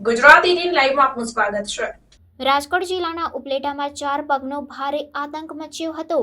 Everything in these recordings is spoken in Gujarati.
ગુજરાત 18 લાઈવમાં આપનું સ્વાગત છે। રાજકોટ જિલ્લાના ઉપલેટામાં 4 પગનો ભારે આતંક મચ્યો હતો।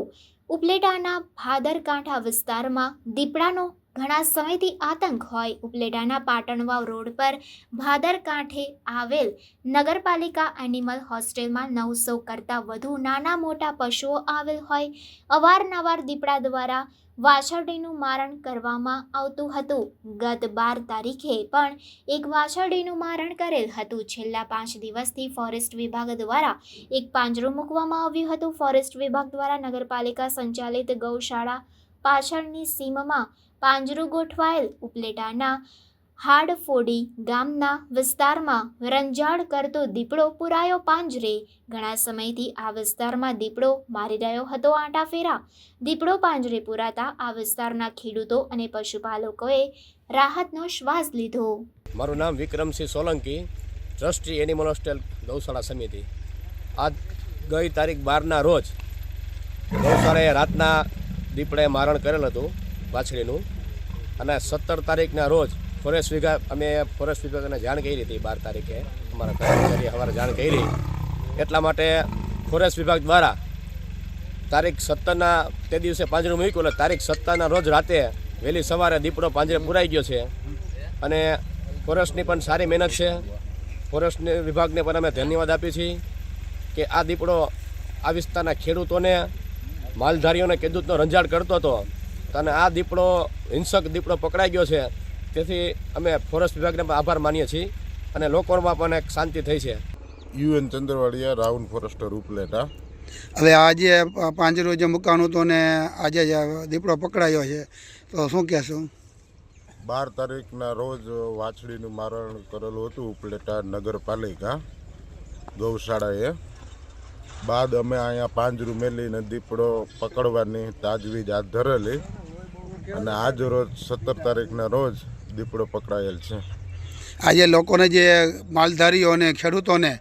ઉપલેટાના ભાદરકાંઠા વિસ્તારમાં દીપડાનો ઘણા સમયથી આતંક હોય। ઉપલેટાના પાટણવાવ રોડ પર ભાદરકાંઠે આવેલ નગરપાલિકા એનિમલ હોસ્ટેલમાં 900 કરતાં વધુ નાના મોટા પશુઓ આવેલ હોય। અવારનવાર દીપડા દ્વારા વાછરડીનું મારણ કરવામાં આવતું હતું। ગત 12 તારીખે પણ એક વાછરડીનું મારણ કરેલ હતું। છેલ્લા 5 દિવસથી ફોરેસ્ટ વિભાગ દ્વારા એક પાંજરું મૂકવામાં આવ્યું હતું। ફોરેસ્ટ વિભાગ દ્વારા નગરપાલિકા સંચાલિત ગૌશાળા પાછળની સીમમાં પાંજરું ગોઠવાયેલ। ઉપલેટાના હાડફોડી ગામના વિસ્તારમાં રંજાડ કરતો દીપડો પુરાયો પાંજરે। ઘણા સમયથી આ વિસ્તારમાં દીપડો મારી રહ્યો હતો આંટાફેરા। દીપડો પાંજરે પુરાતા આ વિસ્તારના ખેડૂતો અને પશુપાલકોએ રાહતનો શ્વાસ લીધો। મારું નામ Vikramsinh Solanki, trustee animal hostel ગૌશાળા સમિતિ। આજ ગઈ તારીખ 12ના રોજ ગૌશાળાએ રાતના દીપડાએ મારણ કરેલ હતું વાછડીનું, અને 17 તારીખના રોજ ફોરેસ્ટ વિભાગને જાણ કરી હતી। 12 તારીખે અમારા કર્મચારીએ સવારે જાણ કરી, એટલા માટે ફોરેસ્ટ વિભાગ દ્વારા તારીખ 17ના તે દિવસે પાંજરું મૂક્યું, એટલે તારીખ 17ના રોજ રાતે વહેલી સવારે દીપડો પાંજરે પુરાઈ ગયો છે। અને ફોરેસ્ટની પણ સારી મહેનત છે। ફોરેસ્ટ વિભાગને પણ અમે ધન્યવાદ આપીએ છીએ કે આ દીપડો આ વિસ્તારના ખેડૂતોને, માલધારીઓને ખેડૂતનો રંજાડ કરતો હતો, અને આ દીપડો હિંસક દીપડો પકડાઈ ગયો છે। તેથી અમે ફોરેસ્ટ વિભાગને પણ આભાર માનીએ છીએ, અને લોકોમાં પણ એક શાંતિ થઈ છે। UN Chandravadiya, round forester Upleta. હવે આજે પાંજરું જે મૂકવાનું હતું ને આજે દીપડો પકડાયો છે, તો શું કહેશો? 12 તારીખના રોજ વાછડીનું મારણ કરેલું હતું ઉપલેટા નગરપાલિકા ગૌશાળાએ। બાદ અમે અહીંયા પાંજરું મેલીને દીપડો પકડવાની તાજવીજ હાથ ધરેલી, અને આજ રોજ 17 તારીખના રોજ દીપડો પકડાયેલ છે। આજે લોકોને, જે માલધારીઓ અને ખેડૂતોને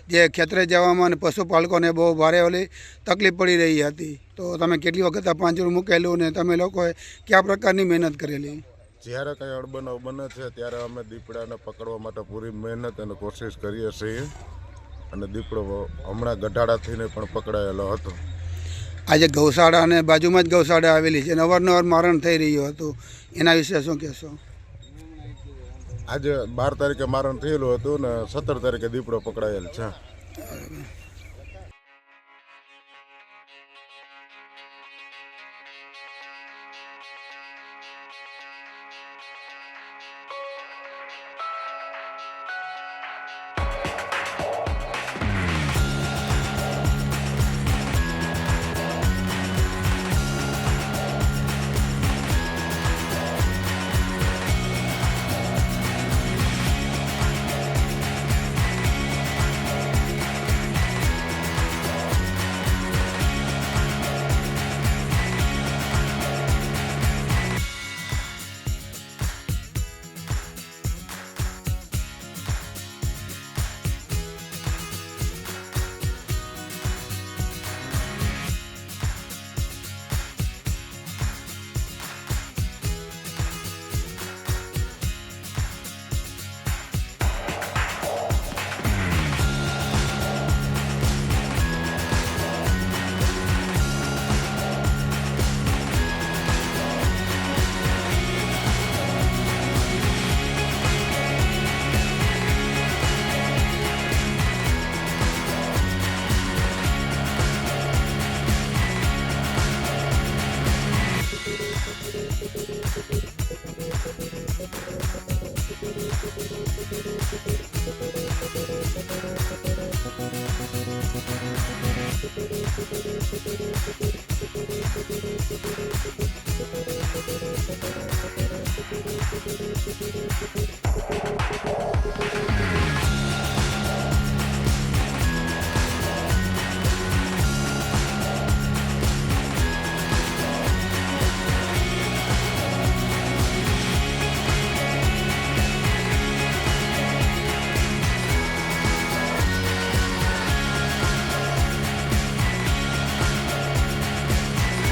જે ખેતરે જવામાં અને પશુપાલકોને બહુ ભારે ઓલી તકલીફ પડી રહી હતી, તો તમે કેટલી વખત આ પાંજરું મૂકેલું ને તમે લોકોએ કયા પ્રકારની મહેનત કરેલી? જ્યારે કંઈ અણબનાવ બને છે ત્યારે અમે દીપડાને પકડવા માટે પૂરી મહેનત અને કોશિશ કરીએ છીએ, અને દીપડો હમણાં ગઢાડા થઈને પણ પકડાયેલો હતો। આજે ગૌશાળા અને બાજુમાં જ ગૌશાળા આવેલી છે, અવારનવાર મારણ થઈ રહ્યું હતું, એના વિશે શું કહેશો? આજે 12 તારીખે મારણ થયેલું હતું ને 17 તારીખે દીપડો પકડાયેલ છે।